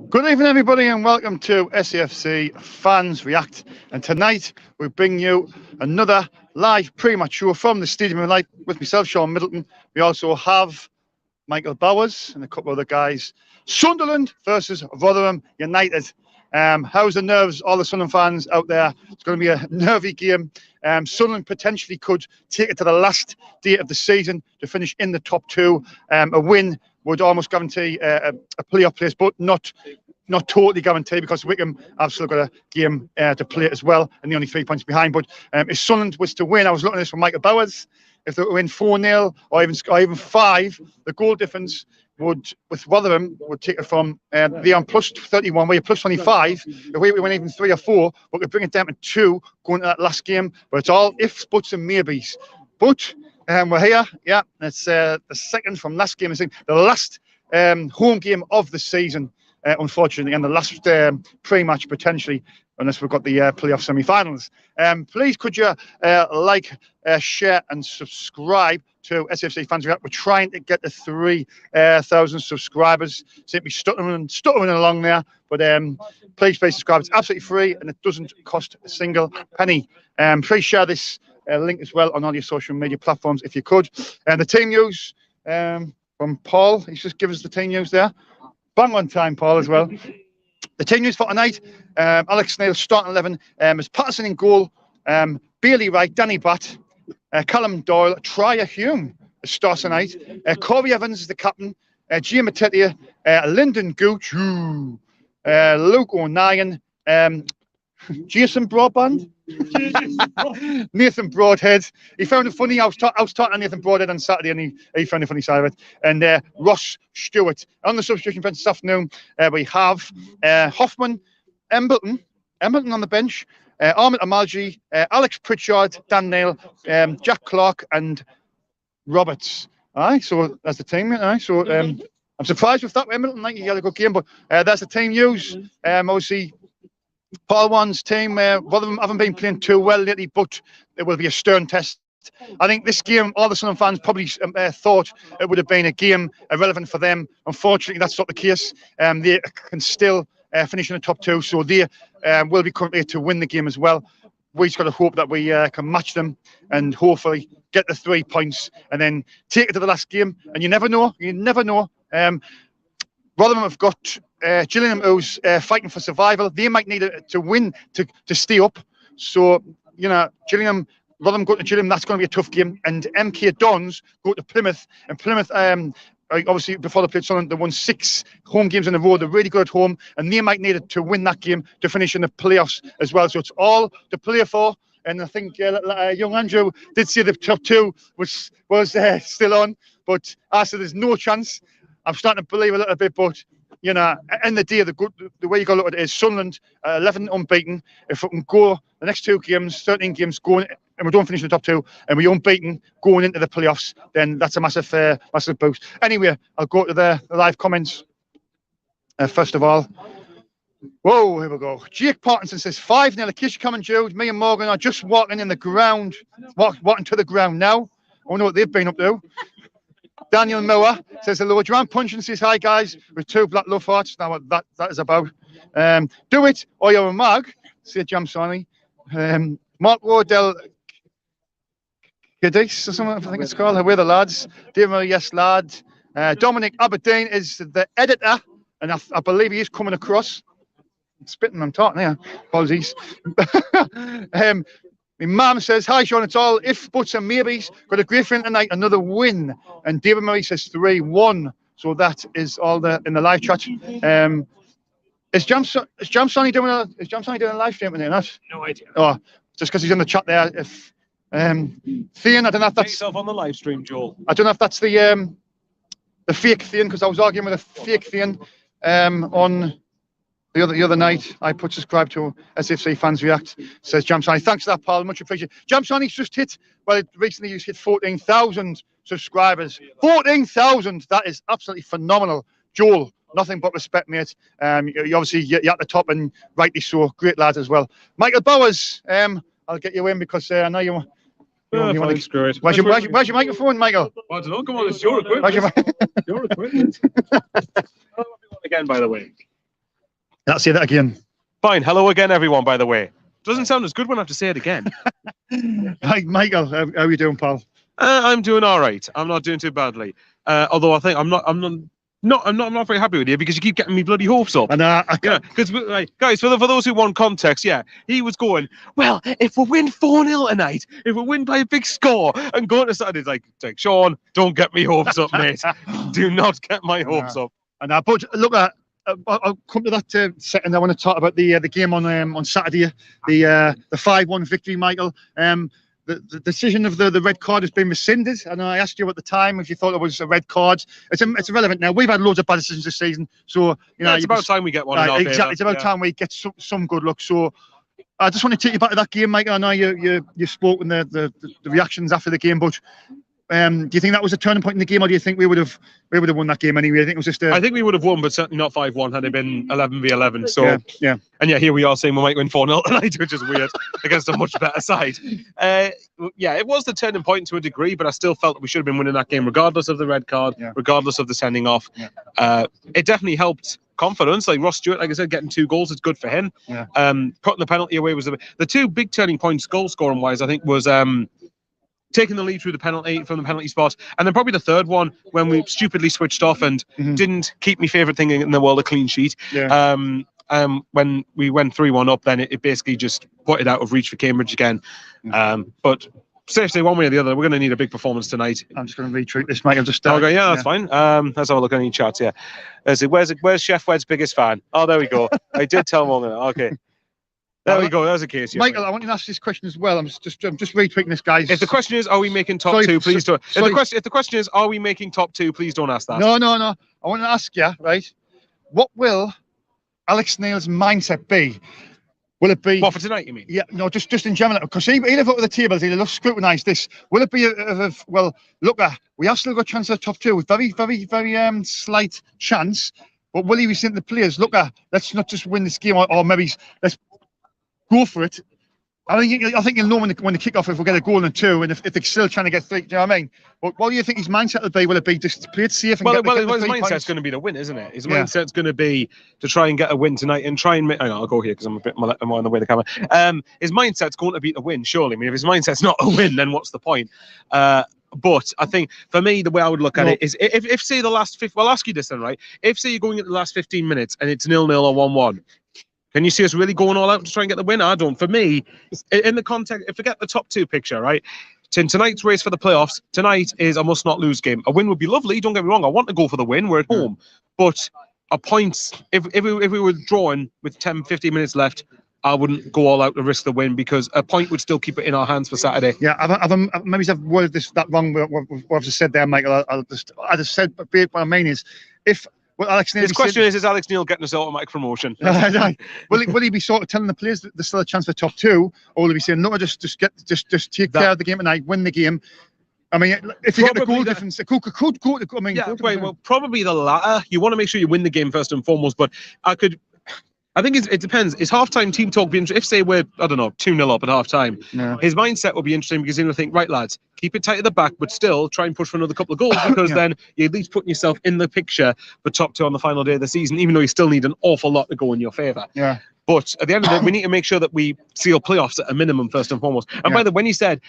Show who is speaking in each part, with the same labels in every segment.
Speaker 1: Good evening, everybody, and welcome to SAFC Fans React. And tonight we bring you another live pre-match show from the Stadium of Light with myself, Shaun Middleton. We also have Michael Bowers and a couple of other guys. Sunderland versus Rotherham United. How's the nerves, all the Sunderland fans out there? It's going to be a nervy game. Sunderland potentially could take it to the last day of the season to finish in the top two. A win would almost guarantee a playoff place, but not totally guaranteed, because Wickham have still got a game to play as well, and they're only 3 points behind. But if Sunderland was to win, I was looking at this from Michael Bowers, if they win 4-0 or even 5, the goal difference would, with Rotherham, would take it from they're on plus 31, we're plus 25. If we win even 3 or 4, we could bring it down to 2 going to that last game. But it's all ifs, buts, and maybes. But we're here, yeah. It's the second from last game. The last home game of the season, unfortunately, and the last pre-match potentially, unless we've got the playoff semi-finals. Please, could you like, share, and subscribe to SFC Fans React? We're trying to get to 3,000 subscribers. Seem to be stuttering along there, but please subscribe. It's absolutely free, and it doesn't cost a single penny. Please share this link as well on all your social media platforms if you could. And the team news from Paul. He's just given us the team news there. Bang on time, Paul, as well. The team news for tonight: Alex Neil starting 11 is Patterson in goal, Bailey Wright, Danny Batt, Callum Doyle, Trier Hume starts tonight, Corey Evans is the captain, Gia Matete, Lyndon Gooch, Luke O'Neill, Jason Broadband, Nathan Broadhead. He found it funny. I was talking to Nathan Broadhead on Saturday, and he found the funny side of it. And Ross Stewart on the substitution bench this afternoon. We have Hoffman, Embleton on the bench, Ahmed Amalji, Alex Pritchard, Dan Neil, Jack Clark, and Roberts. All right, so that's the team. All right, so I'm surprised with that. Embleton, like, he had a good game, but that's the team news. Obviously, Paul One's team, Rotherham haven't been playing too well lately, but it will be a stern test. I think this game, all the Sunderland fans probably thought it would have been a game irrelevant for them. Unfortunately, that's not the case. They can still finish in the top 2, so they will be currently to win the game as well. We just got to hope that we can match them and hopefully get the 3 points and then take it to the last game. And you never know. Rotherham have got Gillingham, who's fighting for survival. They might need it to win to stay up. So, Gillingham, Rotherham go to Gillingham, that's going to be a tough game. And MK Dons go to Plymouth. And Plymouth, obviously, before they played Sunderland, they won 6 home games in a row. They're really good at home. And they might need it to win that game to finish in the playoffs as well. So it's all to play for. And I think young Andrew did say the top 2 was still on. But I said there's no chance. I'm starting to believe a little bit, but in the day, the way you got to look at it is Sunderland 11 unbeaten. If we can go the next 2 games, 13 games going, and we don't finish in the top 2, and we're unbeaten going into the playoffs, then that's a massive boost. Anyway, I'll go to the live comments. First of all, whoa, here we go. Jake Parkinson says 5-0. Kish coming, Jude. Me and Morgan are just walking to the ground now. Oh no, what they've been up to. Daniel Miller says hello. Joanne Punchin says hi, guys, with 2 black love hearts. Now what that is about. Do it or you're a mag, said Jam Sonny. Marco Del Cadiz or something, I think it's called. We're the lads. Dear Murray, yes, lad. Dominic Aberdeen is the editor, and I believe he is coming across. I'm spitting, I'm talking here. Apologies. My mum says, hi, Shaun, it's all if, buts, and maybes. Got a great friend tonight, another win. And David Murray says 3-1. So that is all in the live chat. Is Jam Sonny doing a live stream today? Not?
Speaker 2: No idea.
Speaker 1: Oh, just because he's in the chat there. If Thean, I don't know if that's
Speaker 2: yourself on the live stream, Joel.
Speaker 1: I don't know if that's the fake Thean, because I was arguing with a fake Thean on the other night. I put subscribe to SFC Fans React, says Jam Sonny. Thanks for that, pal. Much appreciated. Jam Sonny's just hit, recently he's hit 14,000 subscribers. 14,000! That is absolutely phenomenal. Joel, nothing but respect, mate. You're at the top, and rightly so. Great lad as well. Michael Bowers, I'll get you in because I know you want to
Speaker 2: screw it.
Speaker 1: Where's your microphone, Michael?
Speaker 2: I don't know. Come on, it's your equipment. Your equipment. Again, by the way.
Speaker 1: Let's say that again.
Speaker 2: Fine. Hello again, everyone, by the way. Doesn't sound as good when I have to say it again.
Speaker 1: Hi, Michael. How are you doing, pal?
Speaker 2: I'm doing all right. I'm not doing too badly. Although I think I'm not very happy with you because you keep getting me bloody hopes up.
Speaker 1: And
Speaker 2: yeah, because guys, for those who want context, yeah, he was going, well, if we win 4-0 tonight, if we win by a big score, and going to Saturday, it's like Sean, don't get me hopes up, mate. Do not get my hopes up.
Speaker 1: And but look at. I'll come to that second. I want to talk about the game on Saturday, the 5-1 victory, Michael. The decision of the red card has been rescinded, and I asked you at the time if you thought it was a red card. It's irrelevant now. We've had loads of bad decisions this season, so
Speaker 2: it's about time we get one.
Speaker 1: Exactly, it's about time we get some good luck. So I just want to take you back to that game, Michael. I know you spoke in the reactions after the game, but. Do you think that was a turning point in the game, or do you think we would have won that game anyway? I think it was just.
Speaker 2: I think we would have won, but certainly not 5-1 had it been 11v11. So
Speaker 1: yeah.
Speaker 2: And yeah, here we are saying we might win 4-0 tonight, which is weird against a much better side. Yeah, it was the turning point to a degree, but I still felt that we should have been winning that game, regardless of the red card, regardless of the sending off. Yeah. It definitely helped confidence. Like Ross Stewart, like I said, getting 2 goals, it's good for him. Yeah. Putting the penalty away was the 2 big turning points, goal scoring wise. I think was. Taking the lead through the penalty from the penalty spot, and then probably the third one when we stupidly switched off and didn't keep my favourite thing in the world, a clean sheet. Yeah. When we went 3-1 up, then it basically just put it out of reach for Cambridge again. But seriously, one way or the other, we're going to need a big performance tonight.
Speaker 1: I'm just going to retweet this, Mike. I'll just
Speaker 2: okay, yeah, that's fine. Let's have a look at any chats. Yeah, where's Chef Wed's biggest fan? Oh, there we go. I did tell him all that. Okay. There we go. There's a case.
Speaker 1: Michael, I want you to ask this question as well. I'm just retweeting this, guys.
Speaker 2: If the question is, are we making top 2? Please don't. If the question is, are we making top 2? Please don't ask that.
Speaker 1: No. I want to ask you, right? What will Alex Neil's mindset be? Will it be
Speaker 2: what for tonight? You mean?
Speaker 1: Yeah. No, just in general, because he'll have up at the tables. He'll have scrutinised this. Will it be well? Look, we have still got a chance at top 2 with very slight chance. But will he be saying to the players, look, let's not just win this game, or maybe let's go for it. I think you'll know when the kick off if we get a goal and 2, and if they're still trying to get 3. Do you know what I mean? What do you think his mindset will be? Will it be just to play it safe? And
Speaker 2: his mindset's going to be to win, isn't it? His mindset's going to be to try and get a win tonight and try and make. I'll go here because I'm a bit more on the way to the camera. His mindset's going to be to win, surely. I mean, if his mindset's not a win, then what's the point? But I think for me, the way I would look at it is if say the last 50. Well, I'll ask you this then, right? If say you're going at the last 15 minutes and it's 0-0 or 1-1. Can you see us really going all out to try and get the win? I don't. For me, in the context, forget the top 2 picture, right? In tonight's race for the playoffs, tonight is a must-not-lose game. A win would be lovely. Don't get me wrong. I want to go for the win. We're at home. But a point, if we were drawing with 10, 15 minutes left, I wouldn't go all out to risk the win because a point would still keep it in our hands for Saturday.
Speaker 1: Yeah, maybe I've worded that wrong. What I've just said there, Michael. I just said, but what I mean is, if. Well, Alex Neil.
Speaker 2: His question is Alex Neil getting us automatic promotion?
Speaker 1: Will he be sort of telling the players that there's still a chance for top 2, or will he be saying no, just take care of the game tonight, win the game? I mean, if you get the goal difference, it could go. I mean,
Speaker 2: well, probably the latter. You want to make sure you win the game first and foremost, but I think it depends. Is halftime team talk be interesting? If say we're 2-0 up at halftime, his mindset will be interesting because he'll think, right lads, keep it tight at the back, but still try and push for another couple of goals because then you're at least putting yourself in the picture for top 2 on the final day of the season, even though you still need an awful lot to go in your favour. Yeah. But at the end of the day, we need to make sure that we seal playoffs at a minimum first and foremost. And by the way, when you said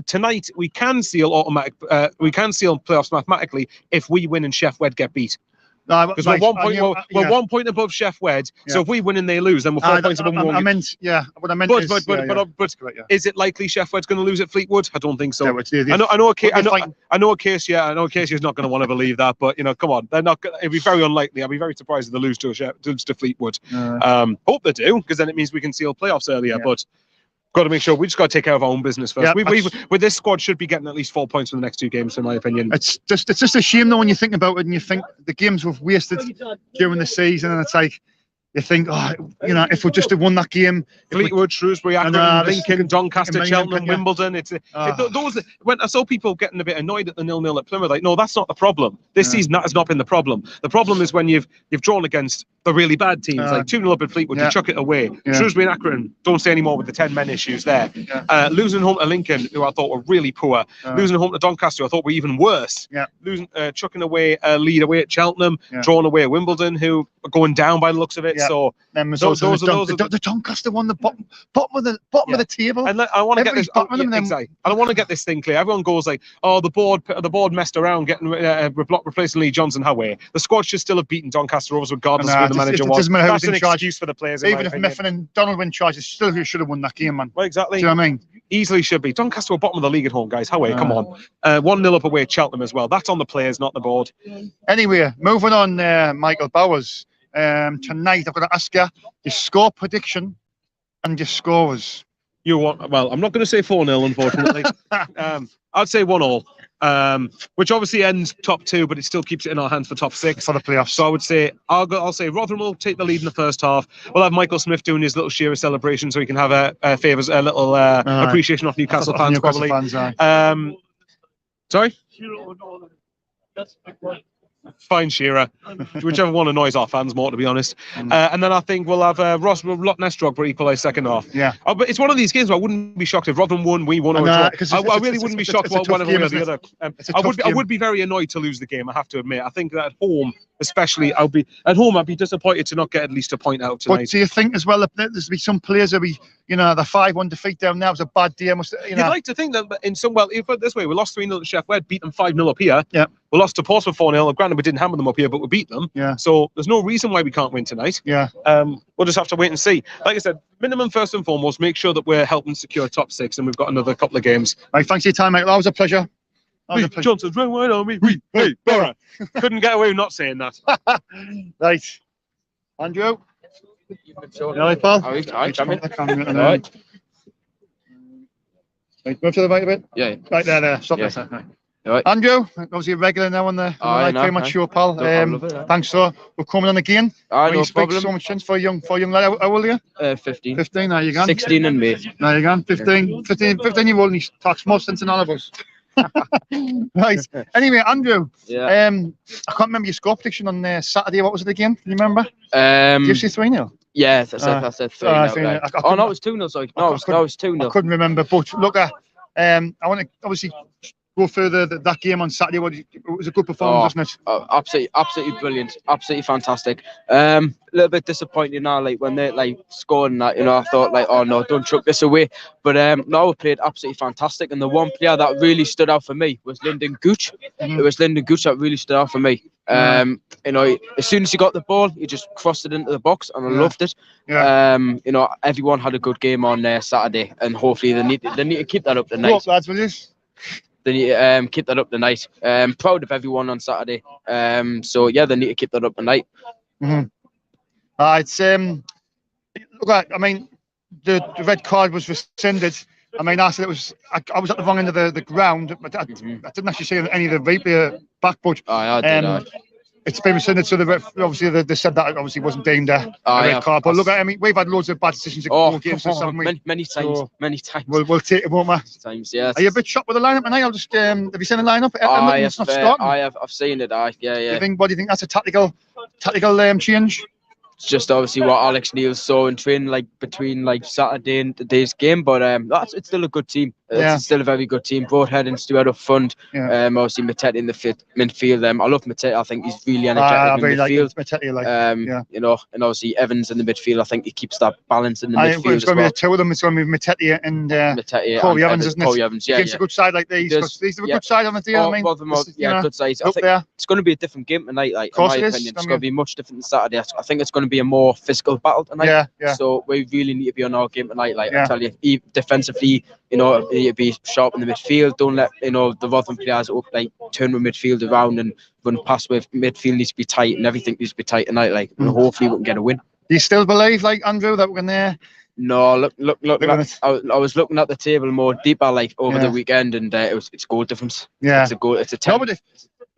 Speaker 2: tonight we can seal playoffs mathematically if we win and Chef Wed get beat. Because we're 1 point above Chef Wed, so if we win and they lose, then we're 4 points above.
Speaker 1: What I meant is,
Speaker 2: is it likely Chef Wed's going to lose at Fleetwood? I don't think so.
Speaker 1: Yeah,
Speaker 2: I know Acacia is not going to want to believe that, but come on, they're not. It'd be very unlikely. I'd be very surprised if they lose to Fleetwood. Hope they do, because then it means we can seal playoffs earlier. But got to make sure we just got to take care of our own business first. With this squad, should be getting at least 4 points from the next 2 games, in my opinion.
Speaker 1: It's just a shame though when you think about it and you think the games we've wasted during the season, and it's like you think, if we just had won that game,
Speaker 2: Fleetwood, Shrewsbury, Accrington, Lincoln, Doncaster, Cheltenham, Wimbledon. When I saw people getting a bit annoyed at the 0-0 at Plymouth, like, no, that's not the problem. This season that has not been the problem. The problem is when you've drawn against the really bad teams, like 2-0 up at Fleetwood, you chuck it away. Shrewsbury and Accrington, don't say any more with the 10-men issues there. Losing home to Lincoln, who I thought were really poor. Losing home to Doncaster, I thought were even worse. Losing, chucking away a lead away at Cheltenham, drawing away at Wimbledon, who are going down by the looks of it. So those are
Speaker 1: the Doncaster won the bottom of the table.
Speaker 2: And I want to get this. I want to get this thing clear. Everyone goes like, "Oh, the board messed around getting replacing Lee Johnson." How way the squad should still have beaten Doncaster Rovers regardless of who the manager was. That's an excuse for the players.
Speaker 1: Even if Mifflin and Donald were in charge, still who should have won that game, man.
Speaker 2: Well, exactly.
Speaker 1: Do you know what I mean?
Speaker 2: Easily should be. Doncaster were bottom of the league at home, guys. How way? Come on. 1-0 up away at Cheltenham as well. That's on the players, not the board.
Speaker 1: Anyway, moving on, Michael Bowers. Tonight, I've got to ask you your score prediction and your scorers.
Speaker 2: Well, I'm not going to say 4-0, unfortunately. I'd say 1-1. Which obviously ends top 2, but it still keeps it in our hands for top 6
Speaker 1: for the playoffs.
Speaker 2: So I would say I'll say Rotherham will take the lead in the first half. We'll have Michael Smith doing his little Shearer celebration, so he can have a little appreciation of Newcastle fans, probably. Sorry. Fine, Shearer. Whichever one annoys our fans more, to be honest. And then I think we'll have Ross Lot Nestrog equalise second half. But it's one of these games where I wouldn't be shocked if Rotherham won, we won, or I really wouldn't be shocked about one of the other. I would be very annoyed to lose the game, I have to admit. I think that at home, especially, I'd be disappointed to not get at least a point out tonight.
Speaker 1: But do you think as well that there's be some players that the 5-1 defeat down now was a bad day? You'd
Speaker 2: like to think that in some, well, if put it this way, we lost 3-0 to Sheffield Wednesday, beat them 5-0 up here. We lost to Portsmouth 4-0. Granted, we didn't hammer them up here, but we beat them. So there's no reason why we can't win tonight. We'll just have to wait and see. Like I said, minimum first and foremost, make sure that we're helping secure top 6, and we've got another couple of games.
Speaker 1: Right, thanks for your time, mate. That was a pleasure.
Speaker 2: Johnson's run wide on me. Hey, Borough. Couldn't get away with not saying that.
Speaker 1: Right. Andrew? Right, pal? Right. Right, move to the right a bit.
Speaker 3: Yeah.
Speaker 1: Right there. Stop there. Right. Andrew, obviously a regular now on the very much show, pal. Thanks for coming on again.
Speaker 3: No problem.
Speaker 1: So much sense for a young lad. How old are you?
Speaker 3: 15.
Speaker 1: 15, there you go.
Speaker 3: 16 in May.
Speaker 1: There you go. 15-year-old, and he talks more sense than all of us. Right. Anyway, Andrew. I can't remember your score prediction on Saturday. What was it again? Can you remember? Did you say 3-0?
Speaker 3: Yeah, I said 3-0. Oh no, it was 2-0. Sorry, no, it was 2-0.
Speaker 1: I couldn't remember, but look, I want to obviously go further. That game on Saturday, it was a good performance, wasn't
Speaker 3: it? Absolutely brilliant, absolutely fantastic. A little bit disappointing now, like when they scored and that, I thought oh no, don't chuck this away. But no, we played absolutely fantastic, and the one player that really stood out for me was Lyndon Gooch. It was Lyndon Gooch that really stood out for me. As soon as he got the ball, he just crossed it into the box, and I loved it. Everyone had a good game on Saturday, and hopefully they need to keep that up tonight.
Speaker 1: Look, lads, will you?
Speaker 3: They need to keep that up tonight. Proud of everyone on Saturday. So yeah, they need to keep that up tonight.
Speaker 1: It's look, I mean, the red card was rescinded. I mean, I said it was. I was at the wrong end of the ground, but I didn't actually see any of the replay back. But it's been rescinded, so obviously they said that it obviously wasn't deemed a red card. But look, I mean, we've had loads of bad decisions against us, haven't we?
Speaker 3: Many times.
Speaker 1: We'll take it, won't we?
Speaker 3: Times, yes.
Speaker 1: Are you a bit shocked with the lineup tonight? I'll just have you seen the lineup?
Speaker 3: I've seen it. Yeah.
Speaker 1: What do you think? That's a tactical change.
Speaker 3: It's just obviously what Alex Neil saw in training, between Saturday and today's game. But it's still a good team. It's still a very good team. Broadhead and Stewart up front. Obviously Matete in the midfield. I love Matete. I think he's really energetic in the midfield. And obviously Evans in the midfield. I think he keeps that balance in the midfield.
Speaker 1: It's going to be the two of them. It's going to be Matete and Corey Evans, isn't it?
Speaker 3: Corey Evans,
Speaker 1: against a good side like these. Because these are a good side on the deal.
Speaker 3: Good side. I think it's going to be a different game tonight. In my opinion, it's going to be much different than Saturday. I think it's going to be a more physical battle tonight. So we really need to be on our game tonight. I tell you, defensively, you need to be sharp in the midfield. Don't let the Rotherham players turn the midfield around and run past with midfield needs to be tight and everything needs to be tight tonight. And hopefully we can get a win.
Speaker 1: Do you still believe, Andrew, that we're going to?
Speaker 3: No, look. I was looking at the table more deeper over the weekend, and it's goal difference. It's a goal. It's a 10.
Speaker 1: No, but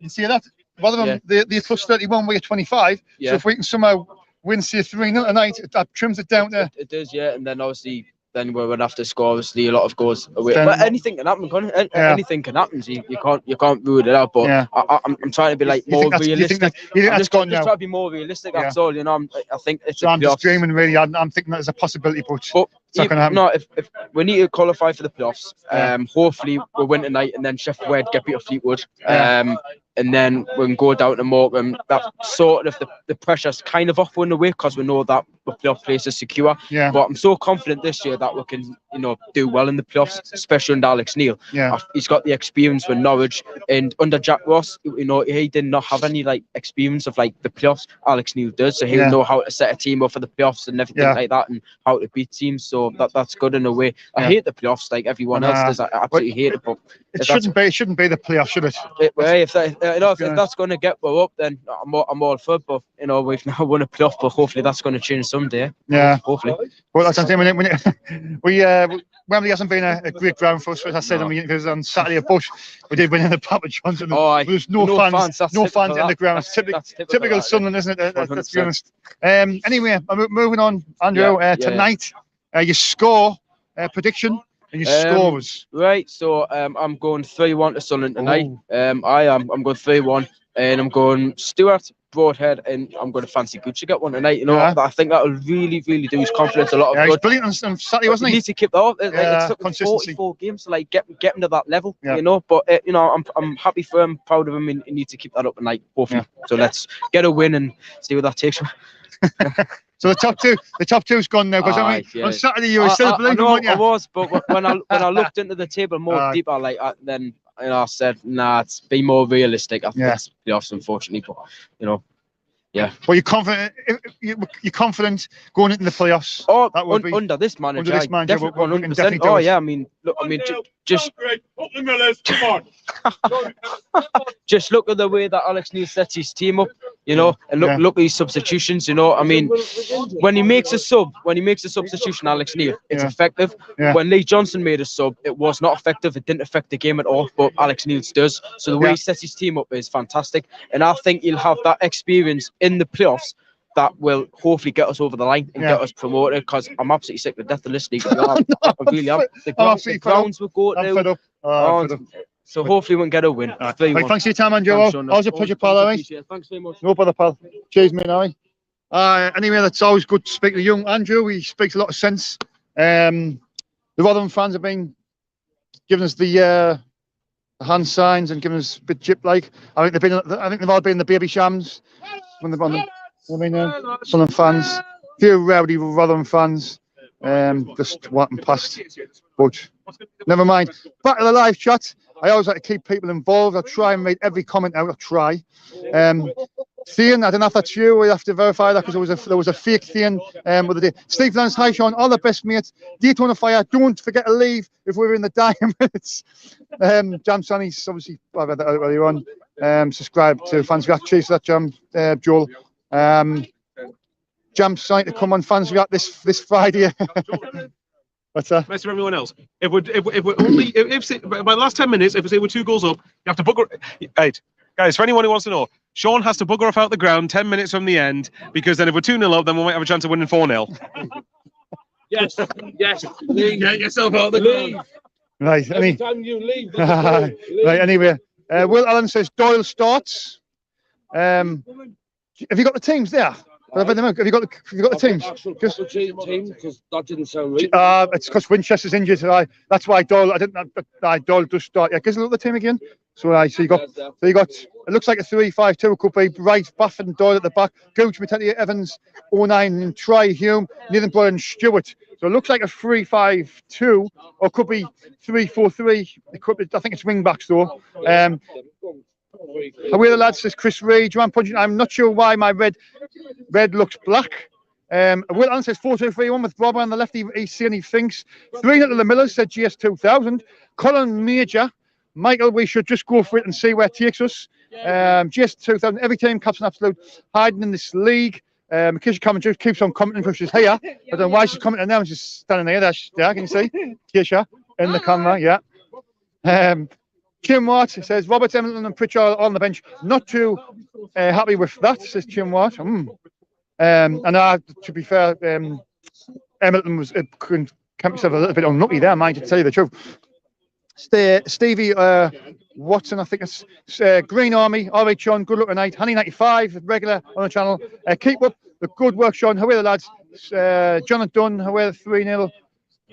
Speaker 1: you see that Rotherham, they're plus 31, we're 25. So if we can somehow win, say 3-0 tonight, that trims it down to.
Speaker 3: It does, yeah. And then obviously then we would have to score obviously a lot of goals away.
Speaker 1: Then-
Speaker 3: But anything can happen, Conor.
Speaker 1: Yeah.
Speaker 3: Anything can happen. So you can't rule it out. But
Speaker 1: Yeah.
Speaker 3: I'm trying to be like
Speaker 1: You
Speaker 3: more
Speaker 1: think that's- you think
Speaker 3: realistic.
Speaker 1: you think
Speaker 3: I'm
Speaker 1: that's
Speaker 3: just
Speaker 1: gone
Speaker 3: trying
Speaker 1: now?
Speaker 3: to be more realistic.
Speaker 1: Yeah.
Speaker 3: That's all. You know, I think it's.
Speaker 1: So I'm just dreaming, really. I'm thinking that there's a possibility, but it's not going to happen.
Speaker 3: No, if we need to qualify for the playoffs,
Speaker 1: Yeah.
Speaker 3: hopefully we'll win tonight, and then Sheffield Wednesday get beat at Fleetwood,
Speaker 1: Yeah.
Speaker 3: and then we can go down to Morecambe. That sort of the pressure's kind of off in a way because we know that the playoff place is secure.
Speaker 1: Yeah.
Speaker 3: But I'm so confident this year that we can, do well in the playoffs, especially under Alex Neil.
Speaker 1: Yeah.
Speaker 3: He's got the experience with Norwich, and under Jack Ross, he did not have any experience of the playoffs. Alex Neil does, so he'll
Speaker 1: Yeah.
Speaker 3: know how to set a team up for the playoffs and everything
Speaker 1: Yeah.
Speaker 3: like that, and how to beat teams. So that's good in a way. I
Speaker 1: Yeah.
Speaker 3: hate the playoffs like everyone else does. I absolutely hate it. But
Speaker 1: It shouldn't be the playoff, should it?
Speaker 3: if that's going to get well up, then I'm all for it. But we've now won a playoff, but hopefully that's going to change someday.
Speaker 1: Yeah.
Speaker 3: Hopefully.
Speaker 1: Well, that's something. Wembley hasn't been a great ground for us. As I said on the interviews on Saturday, but we did win in the Papa Johnson. There's no fans
Speaker 3: that's
Speaker 1: in
Speaker 3: typical
Speaker 1: the ground. It's typical Sunderland, isn't it? Let's be honest. Anyway, moving on, Andrew. Tonight, your score prediction and your scores.
Speaker 3: Right. So I'm going 3-1 to Sunderland tonight. I'm going 3-1, and I'm going Stuart, Broadhead, and I'm going to fancy Gucci get one tonight. I think that will really, really do his confidence a lot of
Speaker 1: Yeah,
Speaker 3: good.
Speaker 1: he's brilliant on Saturday, wasn't
Speaker 3: He
Speaker 1: he?
Speaker 3: needs to keep that up. It took him
Speaker 1: Consistency.
Speaker 3: 44 games to get him to that level.
Speaker 1: Yeah.
Speaker 3: But I'm happy for him, proud of him, and he needs to keep that up tonight. Hopefully.
Speaker 1: Yeah.
Speaker 3: So let's get a win and see what that takes.
Speaker 1: So the top two's gone now because on Saturday you were still believing, weren't you?
Speaker 3: I was, but when I looked into the table more deeper, then I said, nah, it's be more realistic. I think it's playoffs, unfortunately, but yeah.
Speaker 1: Well, you're confident. You're confident going into the playoffs.
Speaker 3: Oh,
Speaker 1: that would be
Speaker 3: under this manager.
Speaker 1: under this manager,
Speaker 3: definitely
Speaker 1: we can
Speaker 3: 100%.
Speaker 1: definitely do
Speaker 3: Oh
Speaker 1: it.
Speaker 3: yeah, I mean, just
Speaker 4: Up the Millers, come on.
Speaker 3: just look at the way that Alex Neil sets his team up, and look at his substitutions. I mean, when he makes a substitution, Alex Neil, it's effective.
Speaker 1: Yeah.
Speaker 3: When Lee Johnson made a sub, it was not effective. It didn't affect the game at all. But Alex Neil's does. So the way he sets his team up is fantastic, and I think he'll have that experience in the playoffs that will hopefully get us over the line and get us promoted. Because I'm absolutely sick to death of this league. I really am. The grounds will go
Speaker 1: I'm
Speaker 3: to.
Speaker 1: fed up. I'm fed up.
Speaker 3: So hopefully we can get a win.
Speaker 1: Right, thanks for your time, Andrew. Always a pleasure, pal.
Speaker 3: Thanks very much.
Speaker 1: No bother, pal. Cheers, mate. Anyway, that's always good to speak to young Andrew. He speaks a lot of sense. The Rotherham fans have been giving us the hand signs and giving us a bit jip-like. I think they've all been the baby shams when they've on them. Sunderland fans, a few rowdy Rotherham fans, just walking past. But never mind. Back to the live chat. I always like to keep people involved. I try and make every comment out. I try. Thean, I don't know if that's you. We have to verify that because there was a fake Thean the day. Steve Lance, hi Sean, all the best mates. Daytona Fire, don't forget to leave if we're in the dying minutes. Jam Sonny's obviously, I read that earlier on. Subscribe to Fans React. Cheers for that, Jam, Joel. Jam Sonny to come on Fans React this Friday. What's that?
Speaker 2: Nice for everyone else. If by the last 10 minutes, if we're 2 goals up, you have to bugger. Right, guys, for anyone who wants to know, Sean has to bugger off out the ground 10 minutes from the end because then if we're 2-0 up, then we might have a chance of winning 4-0.
Speaker 4: Yes.
Speaker 2: Get yourself out the ground.
Speaker 1: Right.
Speaker 4: Every time you leave.
Speaker 1: Right. Anyway, Will Allen says Doyle starts. Have you got the teams there? Have you got the teams?
Speaker 4: Just team, because that didn't sound right.
Speaker 1: It's because Winchester's injured. That's why Doyle. Doyle does start. Yeah, gives a look at the team again. So you got. It looks like a 3-5-2. It could be Wright, Baffin, Doyle at the back. Gooch, Mateti, Evans, 09, and Try, Hume, Nathan Boyd, and Stewart. So it looks like a 3-5-2, or it could be 3-4-3. It could be. I think it's wing backs though. Away the lads says Chris Reid, Joanne Punching. I'm not sure why my red looks black. Will Allen says 4-2-3-1 with Robber on the left. He's saying he thinks 3-0 to the Millers, said GS 2000. Colin Major, Michael, we should just go for it and see where it takes us. GS 2000, every team caps an absolute hiding in this league. Keisha Commentary keeps on commenting because she's here. I don't know why she's commenting now. She's standing there. There, can you see? Keisha in the camera, yeah. Jim Watt says Robert Emmington and Pritchard on the bench. Not too happy with that, says Jim Watt. And to be fair, Emmington Kept myself a little bit unlucky there, mind you, to tell you the truth. Stevie Watson, I think it's Green Army. All right, Sean, good luck tonight. Honey 95, regular on the channel. Keep up the good work, Sean. How are the lads? John and Dunn, how are 3-0.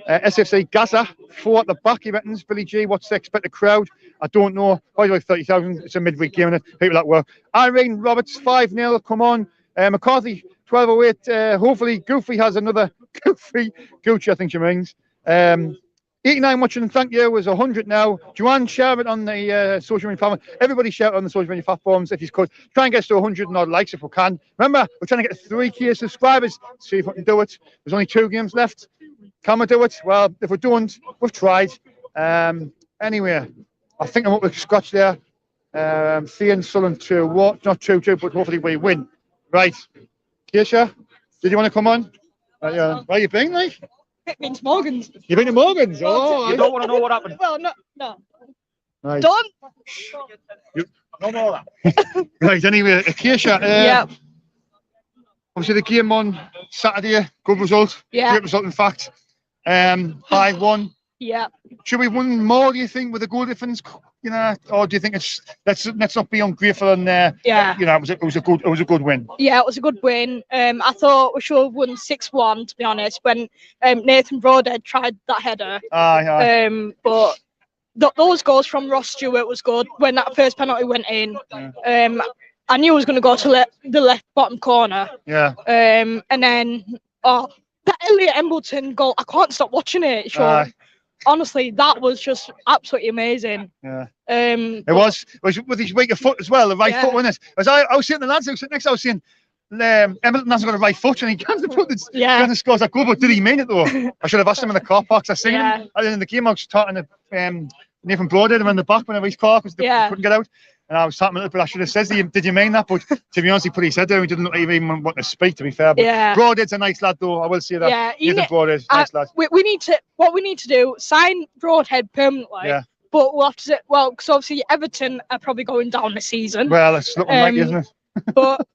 Speaker 1: SFC Gaza, 4 at the back, he reckons. Billy G, what's the expected crowd? I don't know. By the way, 30,000. It's a midweek game, and people that work. Irene Roberts, 5-0. Come on. McCarthy, 12:08. Hopefully, Goofy has another Gucci, I think she means. 89 watching, thank you. Was 100 now. Joanne, share it on the social media platform. Everybody share it on the social media platforms if you could. Try and get us to 100 and odd likes if we can. Remember, we're trying to get 3K subscribers. See if we can do it. There's only 2 games left. Can we do it? Well, if we don't, we've tried. Anyway, I think I'm up with Scotch there. Thean Sullen 2-1, not 2-2, but hopefully we win. Right. Keisha, did you want to come on? Yeah. Where you been, like?
Speaker 5: It means Morgan's.
Speaker 1: You've been to Morgan's? Oh,
Speaker 2: You don't want to know what happened.
Speaker 5: Well, no.
Speaker 1: Right.
Speaker 5: Don't.
Speaker 2: No more of that.
Speaker 1: Right, anyway, Keisha,
Speaker 5: Yeah.
Speaker 1: obviously the game on Saturday, good result.
Speaker 5: Yeah.
Speaker 1: Great result, in fact. 5-1.
Speaker 5: Yeah.
Speaker 1: Should we win more, do you think, with the goal difference? You know, or do you think it's let's not be ungrateful and
Speaker 5: Yeah.
Speaker 1: you know, it was a good win.
Speaker 5: Yeah, it was a good win. I thought we should have won 6-1, to be honest, when Nathan Broadhead tried that header.
Speaker 1: Aye.
Speaker 5: But those goals from Ross Stewart was good when that first penalty went in. I knew it was going to go to the left bottom corner.
Speaker 1: Yeah.
Speaker 5: And then that Elliot Embleton goal, I can't stop watching it. Sean. Honestly, that was just absolutely amazing.
Speaker 1: Yeah.
Speaker 5: It
Speaker 1: was with his weaker foot as well, the right foot, wasn't it? As I was sitting the lads, I was sitting next, I was saying, Embleton hasn't got a right foot and he can't put it.
Speaker 5: Yeah.
Speaker 1: And scores that goal, but did he mean it though? I should have asked him in the car parks. I seen him.
Speaker 5: Yeah.
Speaker 1: And in the game, I was talking to Nathan Broadhead him in the back when I reached car because they couldn't get out. And I was talking a little bit. I should have said, "Did you mean that?" But to be honest, he put his head down. He didn't even want to speak. To be fair, but Broadhead's a nice lad, though. I will say that.
Speaker 5: Yeah,
Speaker 1: Nathan Broadhead, nice lad.
Speaker 5: We need to do sign Broadhead permanently.
Speaker 1: Yeah.
Speaker 5: But we'll have to because obviously Everton are probably going down this season.
Speaker 1: Well, it's looking like, isn't it?
Speaker 5: But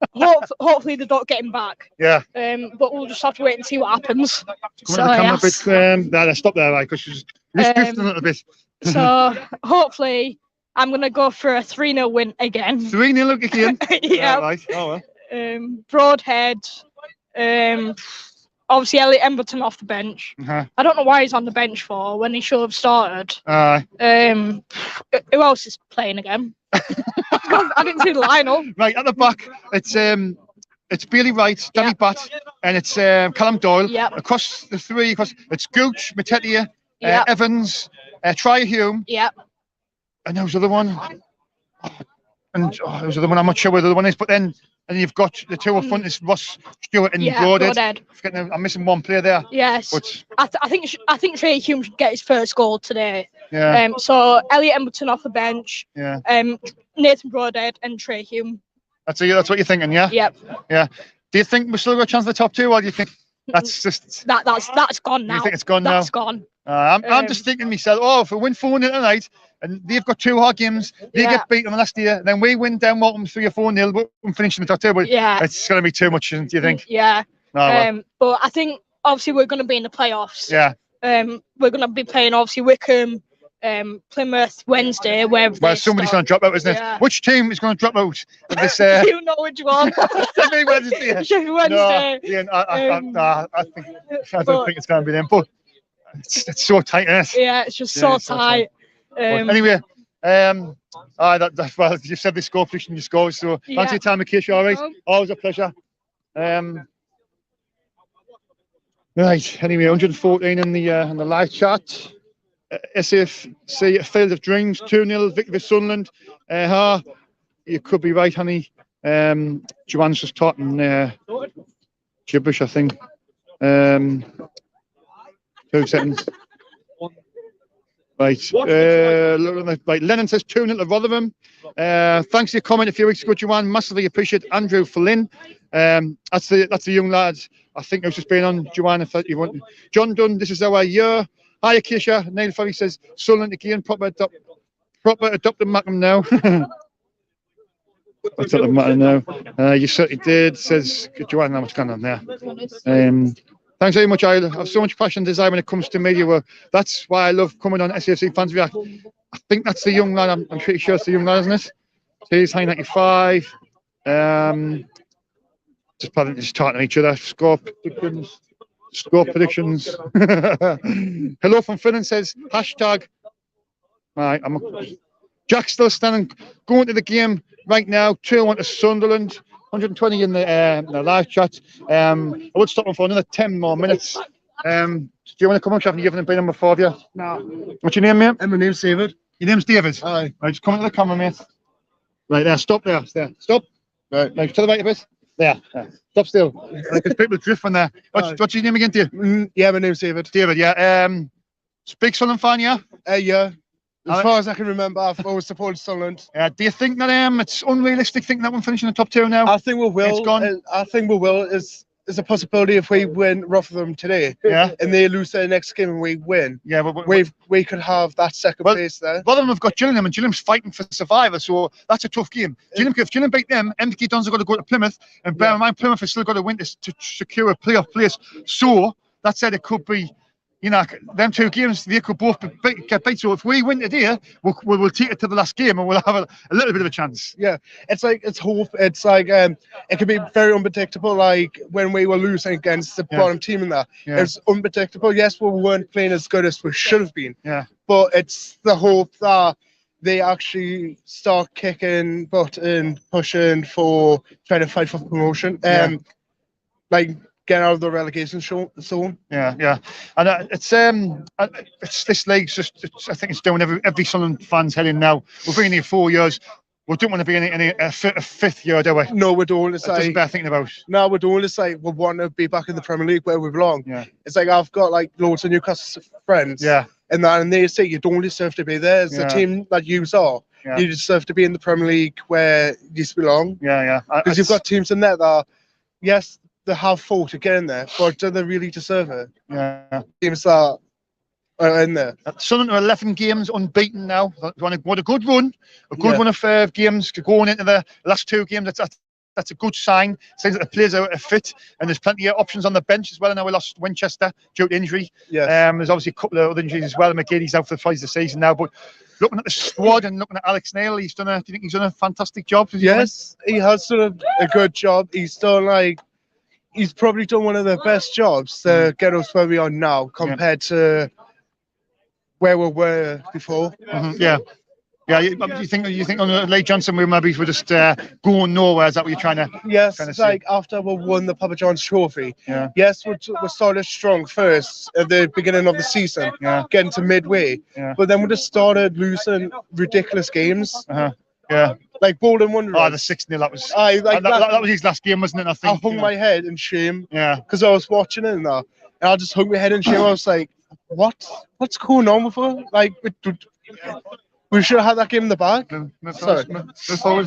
Speaker 5: hopefully they don't get him back.
Speaker 1: Yeah.
Speaker 5: But we'll just have to wait and see what happens.
Speaker 1: So let's stop there, right? Because she's drifting a little bit.
Speaker 5: So hopefully. I'm going to go for a 3-0 win again.
Speaker 1: 3-0 again?
Speaker 5: Yeah.
Speaker 1: Right. Oh, well.
Speaker 5: Broadhead. Obviously, Elliot Embleton off the bench. I don't know why he's on the bench for when he should have started. Who else is playing again? I didn't see the lineup.
Speaker 1: Right, at the back, it's Bailey Wright, Danny Batt, and it's Callum Doyle.
Speaker 5: Yep.
Speaker 1: Across the three, it's Gooch, Matetia, Evans, Tri Hume.
Speaker 5: Yep.
Speaker 1: And there was the other one. And there was the other one, I'm not sure where the other one is, but then you've got the two up front, is Ross Stewart and Broadhead. I'm missing one player there.
Speaker 5: Yes.
Speaker 1: But
Speaker 5: I think Trey Hume should get his first goal today.
Speaker 1: Yeah.
Speaker 5: So Elliot Embleton off the bench.
Speaker 1: Yeah.
Speaker 5: Nathan Broadhead and Trey Hume.
Speaker 1: That's what you're thinking, yeah?
Speaker 5: Yep.
Speaker 1: Yeah. Do you think we still got a chance for the top two, or do you think that's just
Speaker 5: that's gone now?
Speaker 1: You think it's gone now?
Speaker 5: That's gone.
Speaker 1: I'm just thinking to myself, if we win 4-0 tonight, and they've got 2 hard games, they get beaten last year, then we win down Waltham 3 or 4-0, we're finishing the top two, but it's going to be too much, do you think?
Speaker 5: Yeah.
Speaker 1: No,
Speaker 5: but I think obviously we're going to be in the playoffs.
Speaker 1: Yeah.
Speaker 5: We're going to be playing obviously Wickham, Plymouth Wednesday. Well,
Speaker 1: somebody's going to drop out, isn't it?
Speaker 5: Yeah.
Speaker 1: Which team is going to drop out of this?
Speaker 5: You know which one.
Speaker 1: Sheffield Wednesday.
Speaker 5: Sheffield Wednesday.
Speaker 1: No, I don't think it's going to be them, but it's so tight, isn't it?
Speaker 5: Yeah, it's just so tight.
Speaker 1: Anyway, well, you said the score prediction, you scored, so thanks for your time, Keisha, all right? Always a pleasure. Right, anyway, 114 in the live chat. SFC Field of Dreams, 2-0 victory for Sunderland. You could be right, honey. Joanne's just talking gibberish, I think. 2 seconds. Right. Right. Lennon says 2-0 to Rotherham. Thanks for your comment a few weeks ago, Joanne. Massively appreciate Andrew Flynn. That's the young lads. I think I was just being on Joanne. If you want, John Dunn. This is our year. Hi, Keisha. Neil Ferry says Sunderland again. Proper adopted Mackham now. What's up the matter now? You certainly did. Says Joanne. How much going on there? Thanks very much. I have so much passion and desire when it comes to media work. That's why I love coming on SHFC Fans React. I think that's the young lad. I'm pretty sure it's the young lad, isn't it? He's high 95. Just talking to each other. Score predictions. Score predictions. Hello from Finland says hashtag. Right, Jack's still standing, going to the game right now. 2-1 to Sunderland. 120 in the live chat. I would stop him for another 10 more minutes. Do you want to come on, Chef, and give them the number 4 of you?
Speaker 6: No.
Speaker 1: What's your name, mate?
Speaker 6: My name's David.
Speaker 1: Your name's David?
Speaker 6: Aye.
Speaker 1: Right, just come into the camera, mate. Right there, stop there. Stop. Right, to the right a bit. There. Stop still. Because people drift from there. What's your name again, Dave?
Speaker 6: Yeah, my name's David.
Speaker 1: David, yeah. Big Sunderland fan, yeah?
Speaker 6: Yeah. As far as I can remember, I've always supported Sunderland.
Speaker 1: Do you think that it's unrealistic thinking that we're finishing in the top 2 now?
Speaker 6: I think we will.
Speaker 1: It's gone.
Speaker 6: I think we will. Is a possibility if we win Rotherham today.
Speaker 1: Yeah.
Speaker 6: And they lose their next game and we win.
Speaker 1: Yeah, but
Speaker 6: we could have that second place there.
Speaker 1: Rotherham have got Gillingham, and Gillingham's fighting for survival, so that's a tough game. If Gillingham beat them, MK Dons have got to go to Plymouth, and bear in mind Plymouth has still got to win to secure a playoff place. So that said, it could be, them 2 games, they could both get beat. So if we win today, we'll take it to the last game and we'll have a little bit of a chance.
Speaker 6: Yeah, it's hope. It's it can be very unpredictable. Like when we were losing against the bottom team in that, it's unpredictable. Yes, we weren't playing as good as we should have been.
Speaker 1: Yeah,
Speaker 6: but it's the hope that they actually start kicking butt and pushing for trying to fight for promotion. Like. Get out of the relegation zone.
Speaker 1: Yeah, and it's this league's just. I think it's doing every Sunderland fan's head in now. We've been here 4 years. We don't want to be in a 5th year, do we?
Speaker 6: No, we don't. It's
Speaker 1: just better thinking about.
Speaker 6: No, we don't. It's like we want to be back in the Premier League where we belong.
Speaker 1: Yeah.
Speaker 6: It's like I've got like loads of Newcastle friends.
Speaker 1: Yeah.
Speaker 6: And they say you don't deserve to be there. It's the team that you are.
Speaker 1: Yeah.
Speaker 6: You deserve to be in the Premier League where you belong.
Speaker 1: Yeah.
Speaker 6: Because you've got teams in there that, yes, they have fought to get in there, but do they really deserve it?
Speaker 1: Yeah.
Speaker 6: Teams that are in there.
Speaker 1: Sunderland are 11 games unbeaten now. What a good run. A good run of games going into the last 2 games. That's a good sign. Says that the players are fit, and there's plenty of options on the bench as well. I know we lost Winchester due to injury.
Speaker 6: Yes.
Speaker 1: There's obviously a couple of other injuries as well. McGeady's out for the rest of the season now, but looking at the squad and looking at Alex Neil, do you think he's done a fantastic job?
Speaker 6: Yes, he has done a good job. He's probably done one of the best jobs to get us where we are now compared to where we were before.
Speaker 1: Yeah. You think on Leigh Johnson we're just going nowhere? Is that what you're trying to?
Speaker 6: Yes, it's like after we won the Papa John's Trophy.
Speaker 1: Yeah.
Speaker 6: Yes, we started strong first at the beginning of the season, getting to midway.
Speaker 1: Yeah.
Speaker 6: But then we just started losing ridiculous games.
Speaker 1: Yeah.
Speaker 6: Like Bolton Wanderers.
Speaker 1: The 6-0. That was.
Speaker 6: That
Speaker 1: was his last game, wasn't it? I think.
Speaker 6: I hung my head in shame.
Speaker 1: Yeah.
Speaker 6: Because I was watching it and I just hung my head in shame. I was like, what's going on with her? Like, we should have had that game in the bag. Sorry.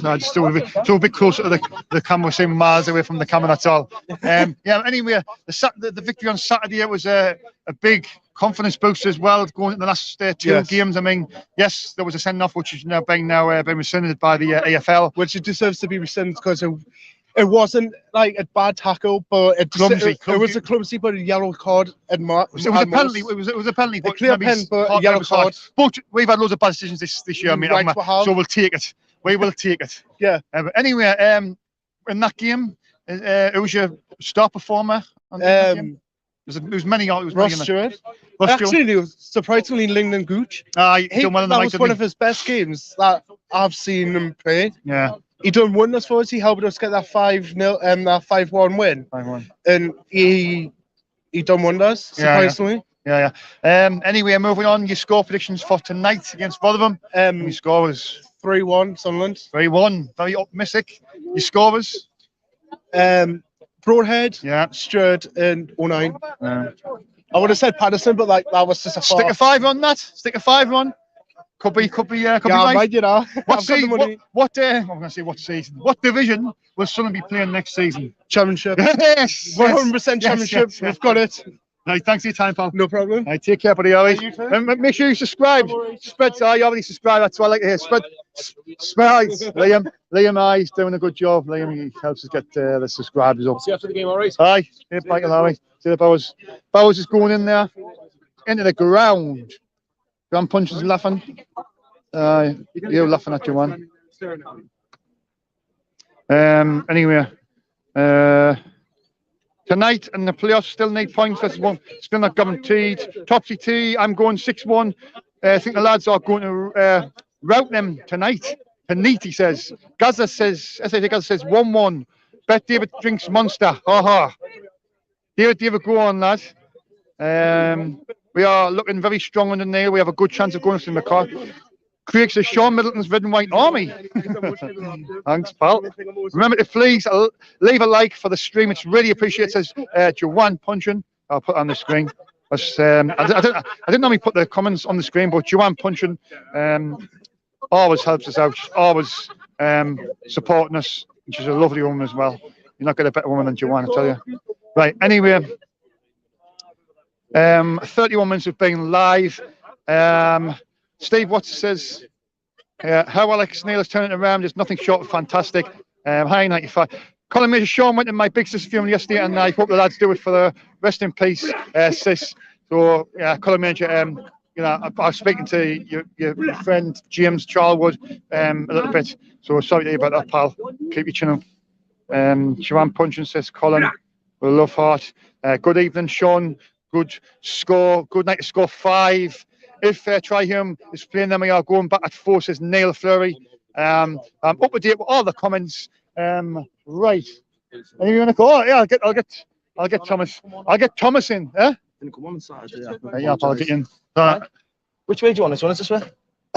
Speaker 1: I just still a bit closer to the camera, seeing miles away from the camera. That's all. Anyway, the victory on Saturday, it was a big confidence booster as well, going into the last 2 games. I mean, yes, there was a send-off which is now being rescinded by the AFL,
Speaker 6: which it deserves to be rescinded because it wasn't like a bad tackle, but it was a clumsy but a yellow card. It was
Speaker 1: a penalty. It was a penalty, but
Speaker 6: a clear pen, but a yellow card.
Speaker 1: But we've had loads of bad decisions this year, mate. So we'll take it. We will take it.
Speaker 6: Yeah.
Speaker 1: But anyway, in that game, who was your star performer? It was many.
Speaker 6: Ross Stewart. Actually, surprisingly, Lyndon Gooch.
Speaker 1: That
Speaker 6: was one of his best games that I've seen him play.
Speaker 1: Yeah.
Speaker 6: He done wonders for us. He helped us get that 5-0, that 5-1 win. 5-1. And he done wonders, surprisingly.
Speaker 1: Yeah. Anyway, moving on. Your score predictions for tonight against Rotherham. Your score was
Speaker 6: 3-1, Sunderland.
Speaker 1: 3-1. Very optimistic. Your scorers.
Speaker 6: Broadhead, Stewart, and 09. I would have said Patterson, but that was just a
Speaker 1: stick a 5 on that. Stick a 5 on. Could be right.
Speaker 6: Might, you know.
Speaker 1: What season? I'm going to say what season. What division will Sunderland be playing next season?
Speaker 6: Championship.
Speaker 1: Yes.
Speaker 6: 100% championship.
Speaker 1: Yes.
Speaker 6: We've got it.
Speaker 1: Right, thanks for your time, pal.
Speaker 6: No problem.
Speaker 1: Right, take care, buddy. Always.
Speaker 6: You too.
Speaker 1: And make sure you subscribe. Spread, you already subscribed. That's what I like to hear. Spread, Liam, he's doing a good job. Liam, he helps us get the subscribers up.
Speaker 4: See you after the game, all right?
Speaker 1: Aye, here, Michael, Larry. See the Bowers. Bowers is going in there, into the ground. Grand Punch is laughing. You're laughing at your one. Anyway, tonight in the playoffs, still need points. That's one, still not guaranteed. Topsy T, I'm going 6-1. I think the lads are going to rout them tonight. Neat, he says. Gaza says, SAT Gaza says 1-1. Bet David drinks Monster. Ha. David, go on, lad. We are looking very strong on the nail. We have a good chance of going to the car. Craig says Sean Middleton's Red and White Army. Thanks, pal. Remember to please leave a like for the stream. It's really appreciated. It says Joanne Punchin. I'll put it on the screen. I didn't normally put the comments on the screen, but Joanne Punchin always helps us out. She's always supporting us. And she's a lovely woman as well. You're not getting a better woman than Joanne, I tell you. Right, anyway. 31 minutes of being live. Steve Watts says, how Alex Neil is turning it around is nothing short of fantastic. Hi, 95. Colin Major, Sean went to my big sister's funeral yesterday, and I hope the lads do it for the rest in peace, sis. So, yeah, Colin Major, I was speaking to your friend James Charlwood a little bit. So sorry to hear about that, pal. Keep your chin up. Joanne Punchin says, Colin, with a love heart. Good evening, Sean. Good score. Good night to score 5. If Trium is playing, then we are going back at 4, says Neil Fleury. I'm up to date with all the comments. Right. Anyone want to go? Oh, yeah, I'll get Thomas. I'll get Thomas in.
Speaker 7: Didn't come on Saturday.
Speaker 1: Yeah, I'll get in.
Speaker 7: Which way do you want this one? Is this way?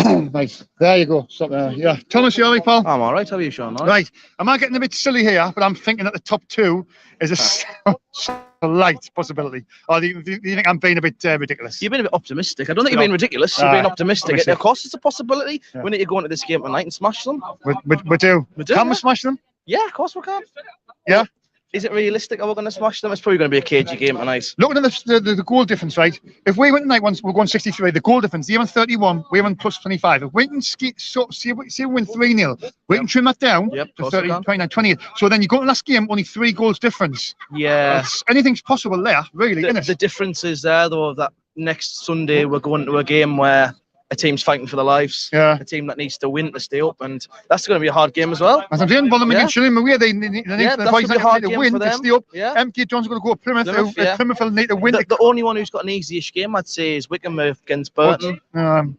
Speaker 1: Right. There you go. Stop there. Yeah. Thomas, you all right, pal?
Speaker 7: I'm all right. How are you, Sean?
Speaker 1: Right. Am I getting a bit silly here? But I'm thinking that the top 2 is a light possibility. Or do you think I'm being a bit ridiculous?
Speaker 7: You've been a bit optimistic. I don't think you're being ridiculous. You're being optimistic. Of course, it's a possibility.
Speaker 1: Yeah.
Speaker 7: We need to go into this game tonight and smash them.
Speaker 1: We do. Can we smash them?
Speaker 7: Yeah, of course we can.
Speaker 1: Yeah.
Speaker 7: Is it realistic that we're going to smash them? It's probably going to be a cagey game tonight.
Speaker 1: Looking at the goal difference, right? If we win tonight, once we're going 63, the goal difference, they're on 31, we're on plus 25. If we can see we win 3-0, we can trim that down to 30, 29, 28. So then you go to the last game, only 3 goals difference.
Speaker 7: Yeah.
Speaker 1: Anything's possible there, really, isn't it?
Speaker 7: The difference is there, though, that next Sunday we're going to a game where a team's fighting for their lives.
Speaker 1: Yeah.
Speaker 7: A team that needs to win to stay up, and that's going to be a hard game as well.
Speaker 1: As I'm saying, Bolton against Shilling away, they need to win to stay up.
Speaker 7: Yeah.
Speaker 1: MK John's going to go to Plymouth. Plymouth will need to win.
Speaker 7: The only one who's got an easy-ish game, I'd say, is Wickham against Burton.
Speaker 1: They're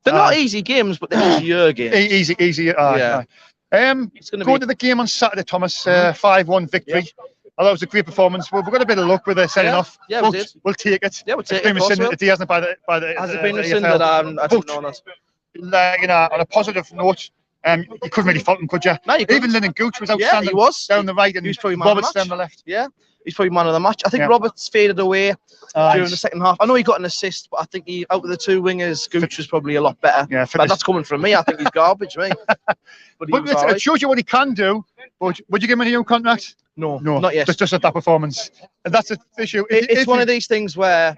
Speaker 7: not easy games, but they're easier games.
Speaker 1: Easy.
Speaker 7: Yeah.
Speaker 1: It's going to go to the game on Saturday, Thomas. 5-1 victory. I thought it was a great performance. Well, we've got a bit of luck with the setting off.
Speaker 7: Yeah, we did.
Speaker 1: We'll take it.
Speaker 7: Yeah, we'll take
Speaker 1: it. It's been rescinded today, hasn't it, by the
Speaker 7: Has it been rescinded? I didn't know that.
Speaker 1: On a positive note, you couldn't really fault him, could you?
Speaker 7: No, you couldn't.
Speaker 1: Even Lennon Gooch was outstanding.
Speaker 7: Yeah, he was.
Speaker 1: Down the right, and
Speaker 7: he was probably
Speaker 1: Roberts down the left.
Speaker 7: Yeah, he's probably man of the match. I think Roberts faded away during the second half. I know he got an assist, but I think out of the 2 wingers, Gooch was probably a lot better. Yeah, but that's coming from me. I think he's garbage, mate. But
Speaker 1: it shows you what he can do. But would you give him a new contract?
Speaker 7: No, not yet.
Speaker 1: Just at that performance. And that's the issue.
Speaker 7: It's one of these things where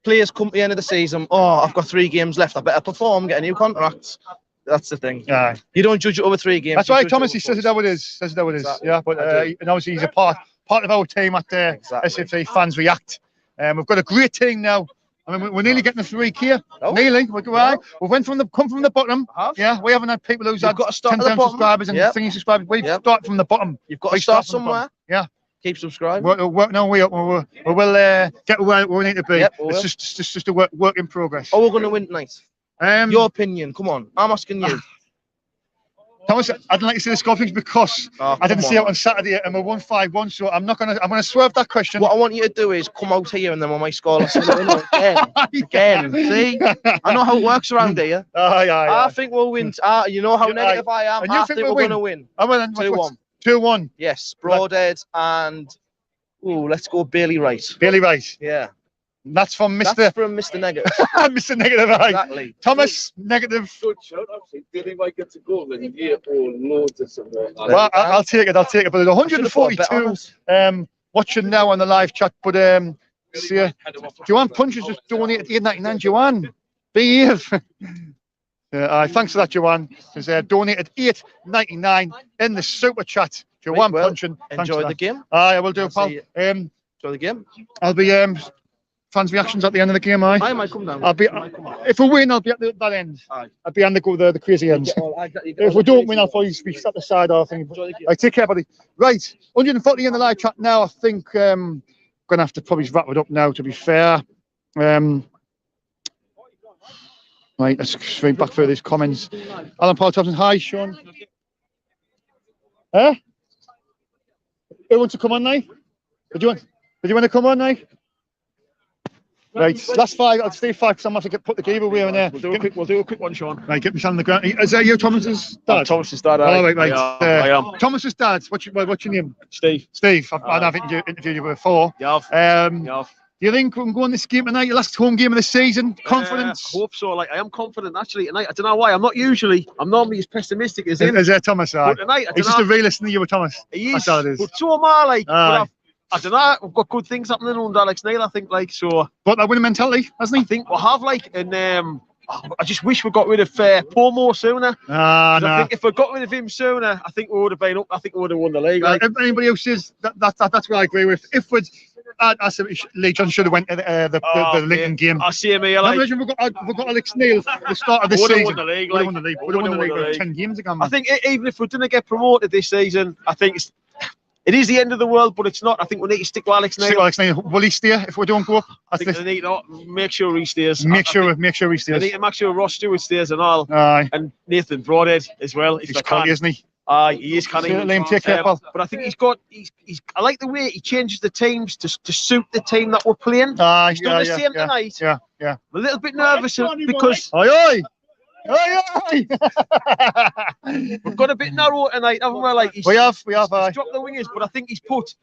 Speaker 7: players come to the end of the season. Oh, I've got 3 games left. I better perform, get a new contract. That's the thing. Yeah. You don't judge it over 3 games.
Speaker 1: That's right, Thomas. He says it how it is. Exactly. Yeah, but and obviously he's a part of our team at the SFC Fans React. We've got a great team now. I mean, we're nearly getting the 3 here. Oh. Nearly. We went come from the bottom. Yeah, we haven't had people who's had 10,000 subscribers and thingy subscribers. We've started from the bottom.
Speaker 7: You've got to start somewhere.
Speaker 1: Yeah.
Speaker 7: Keep subscribing.
Speaker 1: We will get where we need to be. It's just a work in progress.
Speaker 7: Oh, we're going to win tonight. Your opinion. Come on. I'm asking you.
Speaker 1: Thomas, I don't like to say the score things because I didn't see it on Saturday and we're 1-5-1, so I'm gonna swerve that question.
Speaker 7: What I want you to do is come out here and then when my score again. See? I know how it works around here. I think we'll win. You know how negative I am. I think we're gonna win. 2-1.
Speaker 1: 2-1.
Speaker 7: Yes, Broadhead and let's go Bailey Wright.
Speaker 1: Bailey Wright.
Speaker 7: Yeah.
Speaker 1: That's from Mr.
Speaker 7: That's from Mr. Negative.
Speaker 1: Mr. Negative, right?
Speaker 7: Exactly.
Speaker 1: Thomas, Negative.
Speaker 4: Good shout, actually. Did he might get to go then here for loads of something?
Speaker 1: Well, I'll take it. But there's 142 watching now on the live chat. But See, Joanne Punches just donated £8.99. Joanne, behave. Thanks for that, Joanne. Has donated £8.99 in the super chat. Joanne Punching.
Speaker 7: Enjoy the game.
Speaker 1: I will do, pal.
Speaker 7: Enjoy the game.
Speaker 1: I'll be fans' reactions at the end of the game. I
Speaker 7: might come down.
Speaker 1: I'll be. If we win, I'll be at that end. I'll be on the crazy ends. If we don't win, I'll probably be at the side. I think. Take care, buddy. Right, 140 in the live chat now. I think gonna have to probably wrap it up now. To be fair. Right, let's straight back through these comments. Alan Paul Thompson, hi, Sean. Who wants to come on now? Did you want to come on now? Right, last 5. I'll stay 5 because I'm going to have to put the giveaway in there.
Speaker 2: We'll do a quick one, Sean.
Speaker 1: Right, get me on the ground. Is that you, Thomas's dad?
Speaker 2: Thomas's dad.
Speaker 1: Oh, right.
Speaker 2: I am.
Speaker 1: Thomas's dad. What's your name?
Speaker 2: Steve.
Speaker 1: I've interviewed you before.
Speaker 2: Yeah.
Speaker 1: Do you think we can go on this game tonight? Your last home game of the season? Confidence?
Speaker 2: I hope so. I am confident actually tonight. I don't know why. I'm normally as pessimistic as him.
Speaker 1: Is there Thomas?
Speaker 2: But tonight,
Speaker 1: he's just a realist, and you were Thomas.
Speaker 2: He is.
Speaker 1: That's all it is.
Speaker 2: But so am I. I don't know. We've got good things happening under Alex Neil. I think so.
Speaker 1: But that winning mentality, hasn't he?
Speaker 2: I think we'll have and I just wish we got rid of Pomo sooner. I think if we got rid of him sooner, I think we would have been up. I think we would have won the league.
Speaker 1: Anybody else says that's what I agree with. If we'd, I said Lee John should have went to the Lincoln game.
Speaker 2: I see him here.
Speaker 1: Imagine we've got Alex Neil at the start of this season.
Speaker 2: Won the league.
Speaker 1: Would have won the league. Would have won the league 10 games ago. Man.
Speaker 2: I think even if we didn't get promoted this season, I think it is the end of the world, but it's not. I think we need to stick with Alex Neil.
Speaker 1: Will he stay if we don't go up?
Speaker 2: I think they need to make sure he stays.
Speaker 1: Make sure he stays.
Speaker 2: They need to make sure Ross Stewart stays and all.
Speaker 1: Aye.
Speaker 2: And Nathan Broadhead as well.
Speaker 1: He's canny, isn't he?
Speaker 2: Aye, he is canny.
Speaker 1: Liam, take care, pal.
Speaker 2: But I think he's. I like the way he changes the teams to suit the team that we're playing. He's done the same tonight.
Speaker 1: Yeah.
Speaker 2: I'm a little bit nervous because.
Speaker 1: Oi!
Speaker 2: We've got a bit narrow tonight, haven't we?
Speaker 1: We have.
Speaker 2: He's dropped the wingers, but I think he's got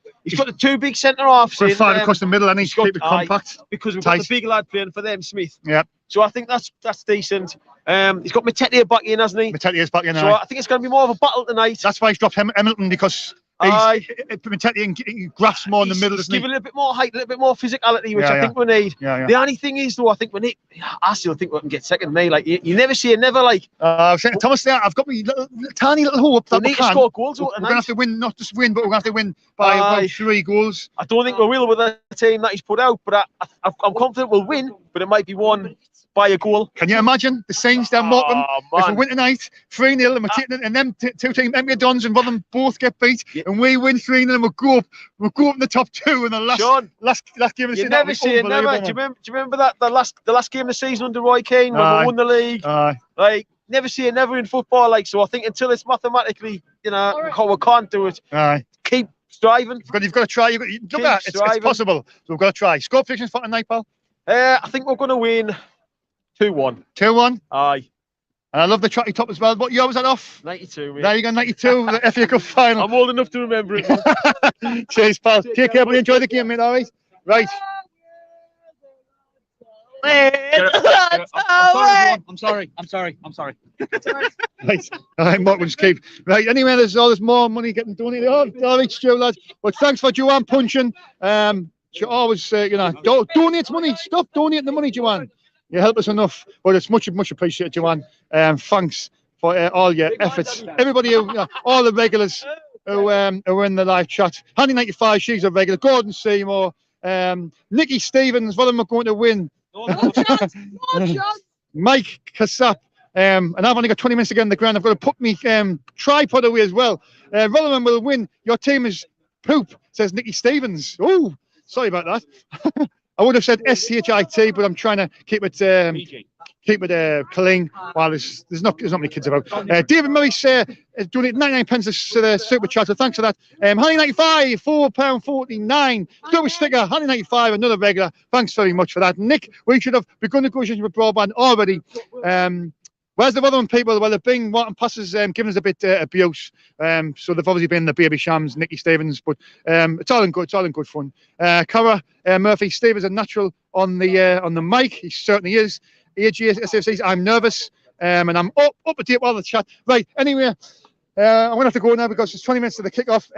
Speaker 2: the 2 big centre halves.
Speaker 1: We're fine across the middle, and he's keep it compact.
Speaker 2: Because we've got the big lad playing for them, Smith.
Speaker 1: Yeah.
Speaker 2: So I think that's decent. He's got Matete back in, hasn't he?
Speaker 1: Matete back in.
Speaker 2: So I think it's going to be more of a battle tonight.
Speaker 1: That's why he's dropped Hamilton because. Matete grasps more in the middle, doesn't he?
Speaker 2: Give it a bit more height, a little bit more physicality, which I think we need. The only thing is, though, I think I still think we can get second. You never say never. I
Speaker 1: was saying to Thomas there, I've got my tiny little hope that
Speaker 2: we need to score goals.
Speaker 1: We're going to have to win, not just win, but we're going to have to win by about 3 goals.
Speaker 2: I don't think we will with the team that he's put out, but I'm confident we'll win. But it might be won by a goal.
Speaker 1: Can you imagine the scenes down Morecambe? If we win tonight 3-0 and we're taking and them 2 teams, MIDDLETON and Rotherham both get beat, and we win 3-0 and we'll go up in the top 2 in the last game of the season.
Speaker 2: You never say never. Do you remember that the last game of the season under Roy Keane when we won the league? Never say never in football. So I think until it's mathematically, we can't do it. Keep striving.
Speaker 1: You've got to try. It's possible. So we've got to try. Score predictions for tonight, pal.
Speaker 2: I think we're going to win 2-1.
Speaker 1: 2-1?
Speaker 2: Aye.
Speaker 1: And I love the tracky top as well. What year was that off?
Speaker 2: 92. Mate.
Speaker 1: There you go, 92, the FA Cup final.
Speaker 2: I'm old enough to remember it.
Speaker 1: Cheers, pal. Take care, buddy. Enjoy the game, mate, all right? Right.
Speaker 8: I'm sorry.
Speaker 1: Right. All right, Mark will just keep. Right, anyway, there's more money getting donated. All right, Stu, lads. But thanks for Joanne punching. She always, donate money. Stop donating the money, Joanne. You help us enough, but it's much appreciated, Joanne. Thanks for all your efforts. Everybody, all the regulars who are in the live chat. Handy 95, she's a regular. Gordon Seymour, Nikki Stevens. What am I going to win? Mike Kassap. And I've only got 20 minutes to get in the ground. I've got to put me tripod away as well. Rotherham will win. Your team is poop, says Nikki Stevens. Oh, sorry about that. I would have said SHIT, but I'm trying to keep it clean while there's not many kids about. David Murray donated 99 pence to the super chat, so thanks for that. Honey 95, £4.49. Double sticker, Honey 95, another regular. Thanks very much for that. Nick, we should have begun negotiations with broadband already. Where's the Rotherham people? Well, they've been wanting passes, giving us a bit abuse. So they've obviously been the baby shams, Nicky Stevens, but it's all in good. It's all in good fun. Cara Murphy, Steve is a natural on the mic. He certainly is. AG SFCs, I'm nervous, and I'm up to date with all the chat. Right. Anyway, I'm gonna have to go now because it's 20 minutes to the kickoff.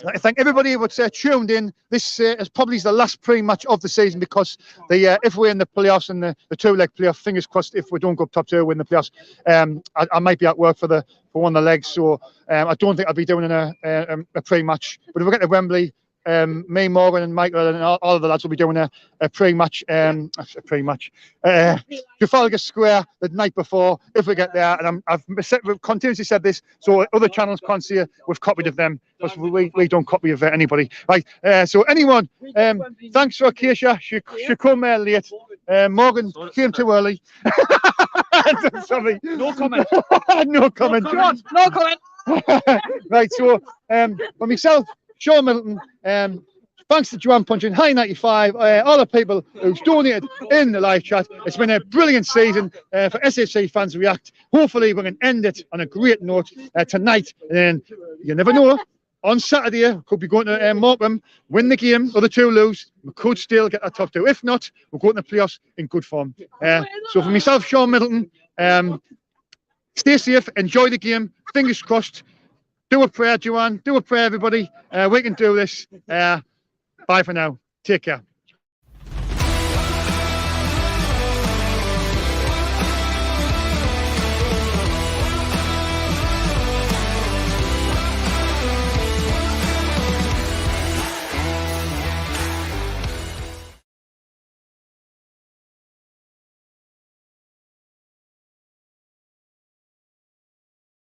Speaker 1: I thank everybody who's tuned in. This is probably the last pre-match of the season because if we're in the playoffs and the two-leg playoff, fingers crossed, if we don't go up top two, win the playoffs, I might be at work for one of the legs. So I don't think I'll be doing a pre-match. But if we get to Wembley, me, Morgan, and Michael, and all of the lads will be doing a pre-match. Trafalgar Square the night before, if we get there. And I've continuously said this, so other channels can't see it. We've copied of them because we don't copy of anybody. Right. So anyone, thanks for Keisha. She come late. Morgan came too early. Sorry.
Speaker 5: No comment.
Speaker 1: No comment.
Speaker 5: No comment.
Speaker 1: Right. So for myself, Sean Middleton, thanks to Joanne Punching, High 95, all the people who's donated in the live chat. It's been a brilliant season for SHC Fans React. Hopefully we can end it on a great note tonight. And you never know, on Saturday, we could be going to Morecambe, win the game, or the two lose. We could still get a top two. If not, we'll go to the playoffs in good form. So for myself, Sean Middleton, stay safe, enjoy the game, fingers crossed. Do a prayer, Joanne. Do a prayer, everybody. We can do this. Bye for now. Take care.